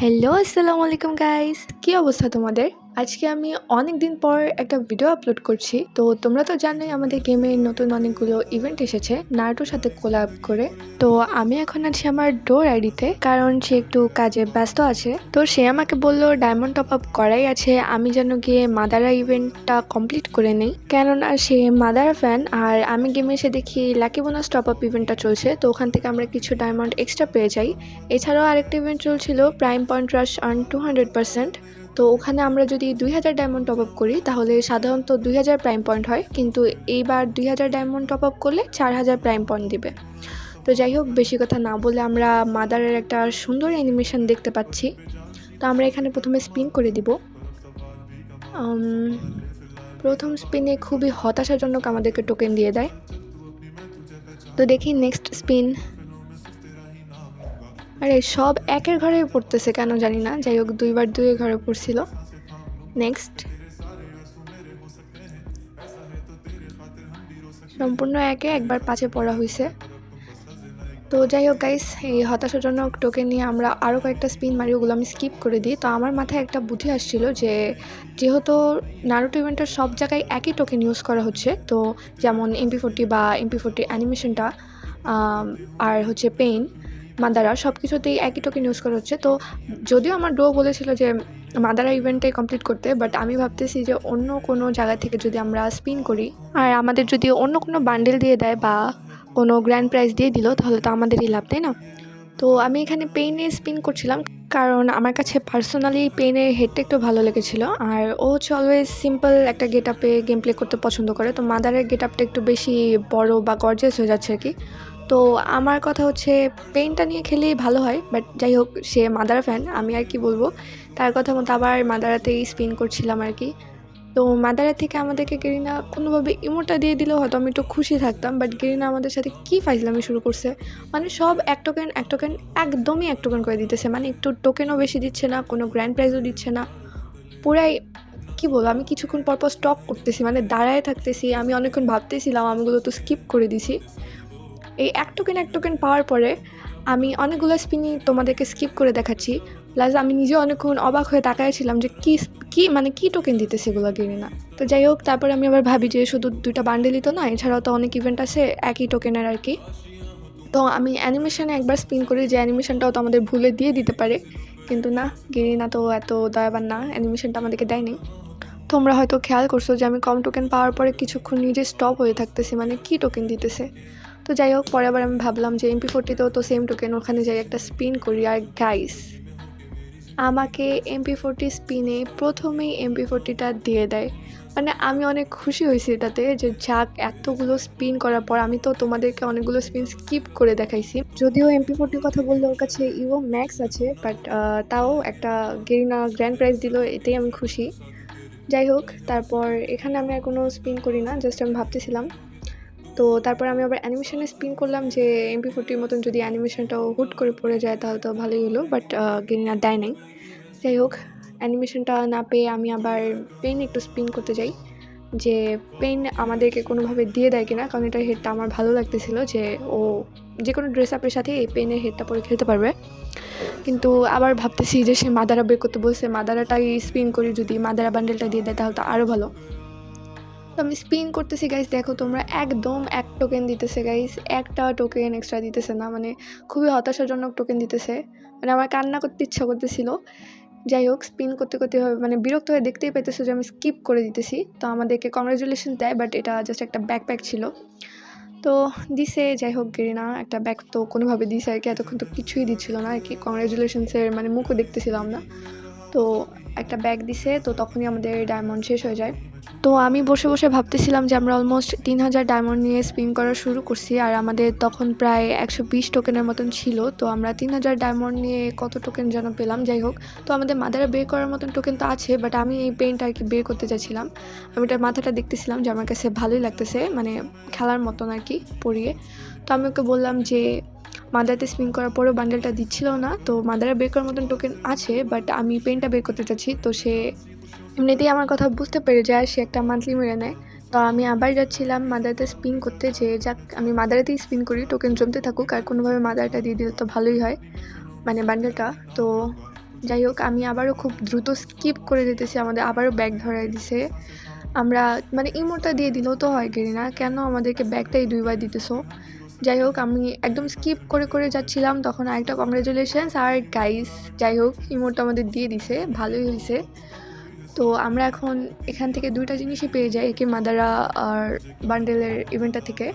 Hello, আসসালামু আলাইকুম guys. কি অবস্থা তোমাদের? আজকে আমি অনেক দিন পর একটা ভিডিও আপলোড করছি। তো তোমরা তো জানোই আমাদের গেমে নতুন অনেকগুলো ইভেন্ট এসেছে নারুটোর সাথে কোলাব করে। তো আমি এখন আছি আমার ডোর আইডিতে, কারণ সে একটু কাজে ব্যস্ত আছে। তো সে আমাকে বলল ডায়মন্ড টপ আপ করাই আছে, আমি যেন গিয়ে মাদারা ইভেন্টটা কমপ্লিট করে নেই, কেননা সে মাদারা ফ্যান। আর আমি গেমে এসে দেখি লাকি বোনাস টপ আপ ইভেন্টটা চলছে, তো ওখান থেকে আমরা কিছু ডায়মন্ড এক্সট্রা পেয়ে যাই। এছাড়াও আরেকটা ইভেন্ট চলছিল প্রাইম পয়েন্ট রাশ আর্ন 200%। তো ওখানে আমরা যদি 2000 ডায়মন্ড টপ আপ করি তাহলে সাধারণত 2000 প্রাইম পয়েন্ট হয়, কিন্তু এইবার 2000 ডায়মন্ড টপ আপ করলে 4000 প্রাইম পয়েন্ট দিবে। তো যাই হোক, বেশি কথা না বলে আমরা মাদারের একটা সুন্দর অ্যানিমেশন দেখতে পাচ্ছি। তো আমরা এখানে প্রথমে স্পিন করে দিব। প্রথম স্পিনে খুবই হতাশাজনক আমাদেরকে টোকেন দিয়ে দেয়। তো দেখি নেক্সট স্পিন। আরে সব একের ঘরে পড়তেছে কেন জানি না, যাই হোক দুইবার দুই ঘরে পড়ছিল। নেক্সট সম্পূর্ণ একে একবার পাঁচে পড়া হয়েছে। তো যাই হোক গাইস, এই হতাশাজনক টোকেন নিয়ে আমরা আরও কয়েকটা স্পিন মারি, ওগুলো আমি স্কিপ করে দিই। তো আমার মাথায় একটা বুদ্ধি আসছিল যে যেহেতু নারুটো ইভেন্টের সব জায়গায় একই টোকেন ইউজ করা হচ্ছে, তো যেমন MP40 বা MP40 অ্যানিমেশনটা আর হচ্ছে পেইন মাদারা সব কিছুতেই একই টোকেন ইউজ করা হচ্ছে। তো যদিও আমার ডো বলেছিল যে মাদারা ইভেন্টে কমপ্লিট করতে, বাট আমি ভাবতেছি যে অন্য কোনো জায়গা থেকে যদি আমরা স্পিন করি আর আমাদের যদি অন্য কোনো বান্ডেল দিয়ে দেয় বা কোনো গ্র্যান্ড প্রাইজ দিয়ে দিল তাহলে তো আমাদেরই লাভ, তাই না? তো আমি এখানে পেইনে স্পিন করছিলাম, কারণ আমার কাছে পার্সোনালি পেইনের হেডটা একটু ভালো লেগেছিল। আর ও হচ্ছে অলওয়েজ সিম্পল একটা গেট আপে গেম প্লে করতে পছন্দ করে, তো মাদারের গেট আপটা একটু বেশি বড় বা গর্জিয়াস হয়ে যাচ্ছে আর কি। তো আমার কথা হচ্ছে পেইনটা নিয়ে খেলেই ভালো হয়, বাট যাই হোক, সে মাদারা ফ্যান, আমি আর কি বলবো। তার কথা মতো আবার মাদারাতেই স্পিন করছিলাম আর কি। তো মাদারা থেকে আমাদেরকে গেরিনা কোনোভাবে ইমোটা দিয়ে দিলেও হয়তো আমি একটু খুশি থাকতাম, বাট গেরিনা আমাদের সাথে কী ফাইজলামি শুরু করছে। মানে সব এক টোকেন একদমই এক টোকেন করে দিতেছে, মানে একটু টোকেনও বেশি দিচ্ছে না, কোনো গ্র্যান্ড প্রাইজও দিচ্ছে না। পুরাই কী বলবো, আমি কিছুক্ষণ পরপর স্টপ করতেছি, মানে দাঁড়ায় থাকতেছি। আমি অনেকক্ষণ ভাবতেছিলাম, আমিগুলো তো স্কিপ করে দিছি। এই এক টোকেন পাওয়ার পরে আমি অনেকগুলো স্পিনই তোমাদেরকে স্কিপ করে দেখাচ্ছি, প্লাস আমি নিজে অনেকক্ষণ অবাক হয়ে তাকাইছিলাম যে কি টোকেন দিতেছে এগুলো গেরিনা। তো যাই হোক, তারপরে আমি আবার ভাবি যে শুধু 2টা বান্ডেলই তো না, এছাড়াও তো অনেক ইভেন্ট আছে একই টোকেনের আর কি। তো আমি অ্যানিমেশনে একবার স্পিন করি যে অ্যানিমেশনটাও তো আমাদের ভুলে দিয়ে দিতে পারে, কিন্তু না, গেরিনা তো এত দয়াবান না, অ্যানিমেশনটা আমাদেরকে দেয়নি। তোমরা হয়তো খেয়াল করছো যে আমি কম টোকেন পাওয়ার পরে কিছুক্ষণ নিজে স্টপ হয়ে থাকতেছি, মানে কি টোকেন দিতেছে। তো যাই হোক, পরে আবার আমি ভাবলাম যে MP40তেও তো সেম টোকেন, ওখানে যাই একটা স্পিন করি। আর গাইস, আমাকে MP40 স্পিনে প্রথমেই MP40টা দিয়ে দেয়। মানে আমি অনেক খুশি হয়েছি এটাতে, যে যাক, এতগুলো স্পিন করার পর আমি তো তোমাদেরকে অনেকগুলো স্পিন স্কিপ করে দেখাইছি। যদিও MP40 কথা বললে ওর কাছে ইভো ম্যাক্স আছে, বাট তাও একটা গেরিনা গ্র্যান্ড প্রাইজ দিল, এতেই আমি খুশি। যাই হোক, তারপর এখানে আমি আর কোনো স্পিন করি না, জাস্ট আমি ভাবতেছিলাম। তো তারপর আমি আবার অ্যানিমেশনে স্পিন করলাম যে MP40 মতন যদি অ্যানিমেশনটাও হুট করে পড়ে যায় তাহলে তো ভালোই হলো, বাট গেরিনা দেয় নাই। যাই হোক, অ্যানিমেশনটা না পেয়ে আমি আবার পেন একটু স্পিন করতে যাই, যে পেন আমাদেরকে কোনোভাবে দিয়ে দেয় কিনা, কারণ এটার হেডটা আমার ভালো লাগতেছিল যে ও যে কোনো ড্রেস আপের সাথে এই পেনের হেডটা পরে খেলতে পারবে। কিন্তু আবার ভাবতেছি যে সে মাদারা বের করতে বলছে, মাদারাটাই স্পিন করি, যদি মাদারা বান্ডেলটা দিয়ে দেয় তাহলে তো আরও ভালো। তো আমি স্পিন করতেছি গাইস, দেখো তোমরা, একদম এক টোকেন দিতেছে গাইস, একটা টোকেন এক্সট্রা দিতেছে না, মানে খুবই হতাশাজনক টোকেন দিতেছে। মানে আমার কান্না করতে ইচ্ছা করতেছিল। যাই হোক, স্পিন করতে করতে মানে বিরক্ত হয়ে দেখতেই পাইতেছো যে আমি স্কিপ করে দিতেছি। তো আমাদেরকে কংগ্রাচুলেশন দেয়, বাট এটা জাস্ট একটা ব্যাকপ্যাক ছিল। তো দিছে, যাই হোক, গেরিনা একটা ব্যাগ তো কোনোভাবে দিছে আর কি, এতক্ষণ তো কিছুই দিচ্ছিল না আর কি, কংগ্রাচুলেশনসের মানে মুখও দেখতেছিলাম না। তো একটা ব্যাগ দিছে, তো তখনই আমাদের ডায়মন্ড শেষ হয়ে যায়। তো আমি বসে বসে ভাবতেছিলাম যে আমরা অলমোস্ট 3000 ডায়মন্ড নিয়ে স্পিন করা শুরু করছি, আর আমাদের তখন প্রায় 120 টোকেনের মতন ছিল। তো আমরা 3000 ডায়মন্ড নিয়ে কত টোকেন যেন পেলাম। যাই হোক, তো আমাদের মাদারা বের করার মতন টোকেন তো আছে, বাট আমি এই পেনটা আর কি বের করতে চাইছিলাম। আমি এটার মাথাটা দেখতেছিলাম যে আমার কাছে ভালোই লাগতেছে, মানে খেলার মতন আর কি পরিয়ে। তো আমি ওকে বললাম যে মাদারাতে স্পিন করার পরেও বান্ডেলটা দিচ্ছিল না, তো মাদারা বের করার মতন টোকেন আছে, বাট আমি পেনটা বের করতে চাচ্ছি। তো সে এমনিতেই আমার কথা বুঝতে পেরে যায়, সে একটা মান্থলি মেরে নেয়। তো আমি আবার যাচ্ছিলাম মাদারাতে স্পিন করতে, যে যাক আমি মাদারাতেই স্পিন করি, টোকেন জমতে থাকুক, আর কোনোভাবে মাদারাটা দিয়ে দিলে তো ভালোই হয়, মানে বান্ডেলটা। তো যাই হোক, আমি আবারও খুব দ্রুত স্কিপ করে দিতেছি, আমাদের আবারও ব্যাগ ধরাই দিছে। আমরা মানে ইমোটটা দিয়ে দিলেও তো হয় গেরিনা, কেন আমাদেরকে ব্যাগটাই 2 বার দিতেছো? যাই হোক, আমি একদম স্কিপ করে যাচ্ছিলাম, তখন আরেকটা কংগ্রাচুলেশনস আর গাইস, যাই হোক ইমোটটা আমাদের দিয়ে দিছে, ভালোই হয়েছে। তো আমরা এখন এখান থেকে 2টা জিনিসই পেয়ে যাই, একে মাদারা আর বান্ডেলের ইভেন্টটা থেকে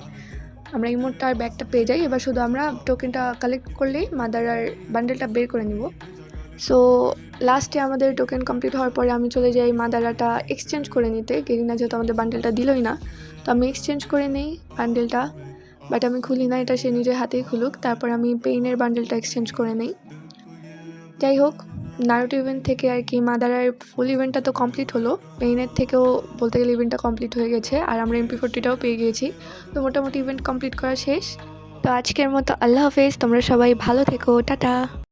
আমরা ইমোটটা আর ব্যাগটা পেয়ে যাই। এবার শুধু আমরা টোকেনটা কালেক্ট করলেই মাদারার বান্ডেলটা বের করে নিব। সো লাস্টে আমাদের টোকেন কমপ্লিট হওয়ার পরে আমি চলে যাই মাদারাটা এক্সচেঞ্জ করে নিতে। গেরিনা যেহেতু আমাদের বান্ডেলটা দিলই না, তো আমি এক্সচেঞ্জ করে নেই বান্ডেলটা, বাট আমি খুলি না, এটা সে নিজের হাতেই খুলুক। তারপর আমি পেইনের বান্ডেলটা এক্সচেঞ্জ করে নেই। যাই হোক, নারুটো ইভেন্ট থেকে আর কি মাদারার ফুল ইভেন্টটা তো কমপ্লিট হলো, পেইনের থেকেও বলতে গেলে ইভেন্টটা কমপ্লিট হয়ে গেছে, আর আমরা MP40টাও পেয়ে গিয়েছি। তো মোটামুটি ইভেন্ট কমপ্লিট করা শেষ। তো আজকের মতো আল্লাহ হাফেজ, তোমরা সবাই ভালো থেকো, টাটা।